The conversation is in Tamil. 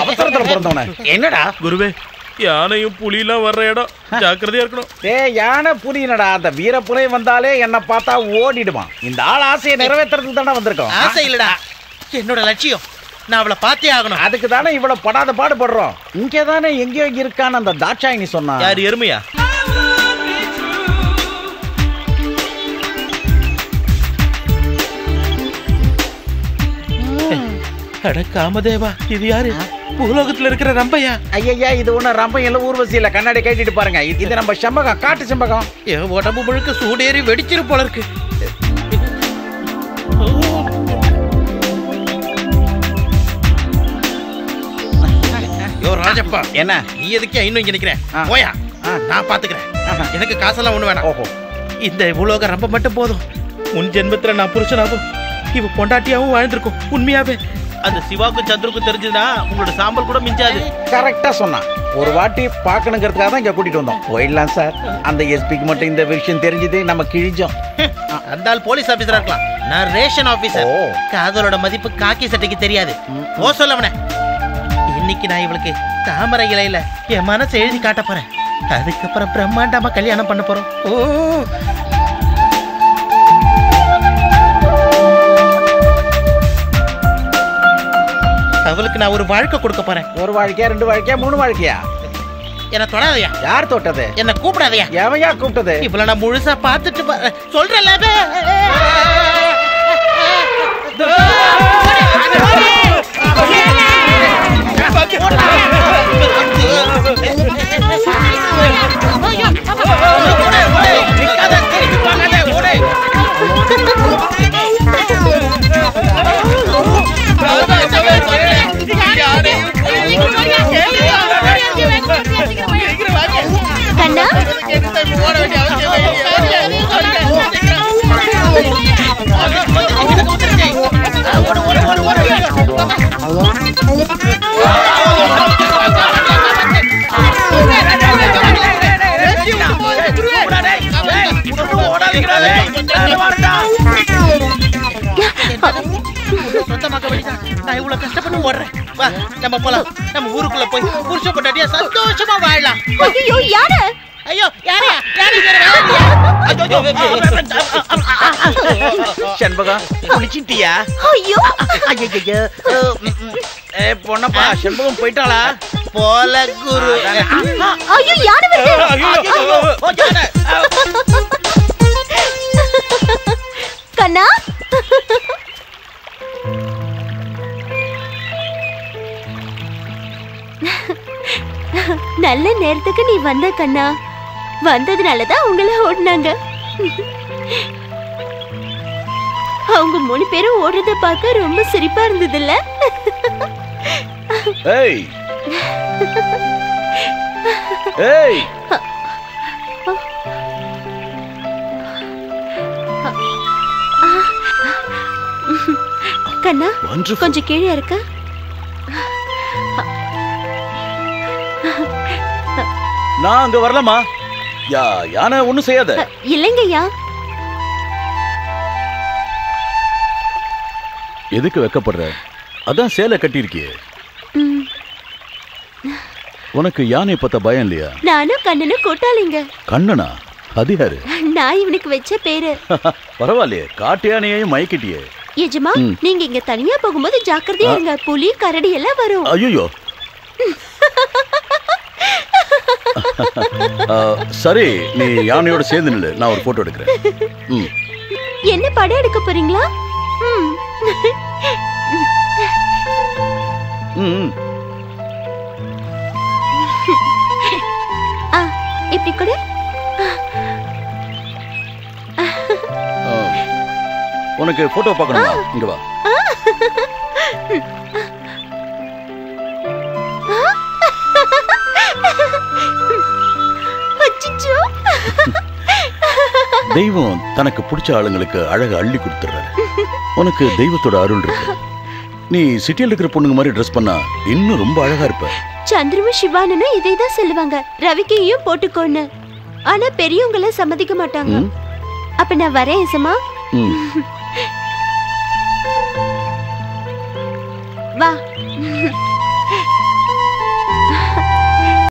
அவசரத்துல பிறந்தவன. என்னடா குருவே, யானையும் புலியெல்லாம் வர்ற இடம், ஜாக்கிரதையா இருக்கணும். யானை புலினடா, அந்த வீர புலி வந்தாலே என்ன பார்த்தா ஓடிடுவான். இந்த ஆள் ஆசையை நிறைவேற்றுறதுக்கு தானே வந்திருக்கோம். ஆசை இல்லடா, என்னோட லட்சியம். நான் அவளை பார்த்தே ஆகணும். அதுக்கு தானே இவ்வளவு படாத பாடுபடுறோம். இங்கே தானே எங்கேயோ இருக்கான்னு அந்த தாட்சாயினி சொன்னா. யார், எருமையா? அட காமதேவா, இது யாரு? பூலோகத்துல இருக்கிற ரம்பையா? ஐயா, இது ஒண்ணு ரம்பம் இல்ல, ஊர்வசி இல்ல. கண்ணாடி கேட்டிட்டு பாருங்க, இது நம்ம செம்பகம், காட்டு செம்பகம். என் உடம்பு முழுக்க சூடேறி வெடிச்சிரு போல இருக்கு. ராஜப்பா, என்ன நீ எதுக்கே இன்னும் இங்க நிக்கிறேன்? போயா, நான் பாத்துக்கிறேன். எனக்கு காசெல்லாம் ஒண்ணு வேணாம். ஓஹோ, இந்த உலோக ரம்ப மட்டும் போதும். முன் ஜென்மத்துல நான் புருஷனாகும், இவ பொண்டாட்டியாவும் வாழ்ந்திருக்கும். உண்மையாவே அந்த சிவாக்கும் சந்திரக்கும் தெரிஞ்சதுன்னா உங்களோட சாம்பல் கூட மிஞ்சாது. கரெக்டா சொன்னான். ஒரு வாட்டி பாக்கணுங்கிறதுக்காக தான் இங்க கூட்டிட்டு வந்தோம். போயிடலாம் சார். அந்த எஸ்பிக்கு மட்டும் இந்த விஷயம் தெரிஞ்சது, நம்ம கிழிஞ்சோம். அந்த ஆள் போலீஸ் ஆபீசரா இருக்கலாம், நான் ரேஷன் ஆபீசர். காதலோட மதிப்பு காக்கி சட்டைக்கு தெரியாது. ஓ சொல்லவன, இன்னைக்கு நான் இவளுக்கு தாமரை இலையில என் மனசை எழுதி காட்ட போறேன். அதுக்கப்புறம் பிரம்மாண்டமா கல்யாணம் பண்ண போறோம். ஓ, அவளுக்கு நான் ஒரு வாழ்க்கை கொடுக்க போறேன். ஒரு வாழ்க்கையா, ரெண்டு வாழ்க்கையா, மூணு வாழ்க்கையா? என்ன தொடாதையா? யார் தொட்டது? என்ன கூப்பிடாதையா? எவையா கூப்பிட்டது? இவ்வளவு நான் முழுசா பார்த்துட்டு சொல்றேன். நான் இவ்வளவு கஷ்டப்பட்டு ஓடுறேன். வா, நம்ம போலாம். நம்ம ஊருக்குள்ள போய் புருஷ பொண்டாட்டியா சந்தோஷமா வாழலாம். ஐயோ, யாரு? ஐயோ, யாரையா? செண்பகம், குளிச்சிட்டியா? ஐயோ, பொண்ணப்பா, செண்பகம் போயிட்டாளா? போல குரு. ஐயோ, யாரு வருது? கண்ணா, நல்ல நேரத்துக்கு நீ வந்த கண்ணா. வந்ததுனாலதான் உங்களை ஓடினாங்க. அவங்க 3 பேரும் ஓடுறத பார்க்க ரொம்ப சிரிப்பா இருந்ததுல்ல? ஏய் ஏய், கண்ணா, கொஞ்சம் கீழே இருக்க. நான் அங்க வரலாமா? யானை ஒண்ணும் செய்யாத. இல்லைங்கய்யா. எதுக்கு வெக்கப்படுற? அதான் சேலை கட்டியிருக்கியே. உனக்கு யானை பத்த பயம் இல்லையா? நானும் கண்ணனும் கூட்டாளிங்க. கண்ணனா? அது யாரு? நான் இவனுக்கு வச்ச பேரு. பரவாயில்லையே, காட்டு யானையையும் மயக்கிட்டியே. எஜமா, நீங்க இங்க தனியா போகும்போது ஜாக்கிரதையா இருங்க. புலி, கரடி எல்லாம் வரும். ஐயோ, சரி, நீ யானையோட சேர்ந்து நில்லு, நான் ஒரு போட்டோ எடுக்கிறேன். என்ன படம் எடுக்க போறீங்களா? இப்படி கூட. உனக்கு போட்டோ பார்க்கணுமா? இங்க வா. தெய்வம் தனக்கு பிடிச்ச ஆளுங்களுக்கு அழக அள்ளி கொடுத்துறாரு. உனக்கு தெய்வத்தோட அருள் இருக்கு. நீ சிட்டியில் இருக்கிற பொண்ணுங்க மாதிரி ட்ரெஸ் பண்ணா இன்னும் ரொம்ப அழகா இருப்ப. சந்திரவும் சிவானனும் இதைதான் சொல்லுவாங்க, ரவிக்கையும் போட்டுக்கோன்னு. ஆனா பெரியவங்கள சம்மதிக்க மாட்டாங்க. அப்ப நான் வரேன் ஏசமா. வா, ம்.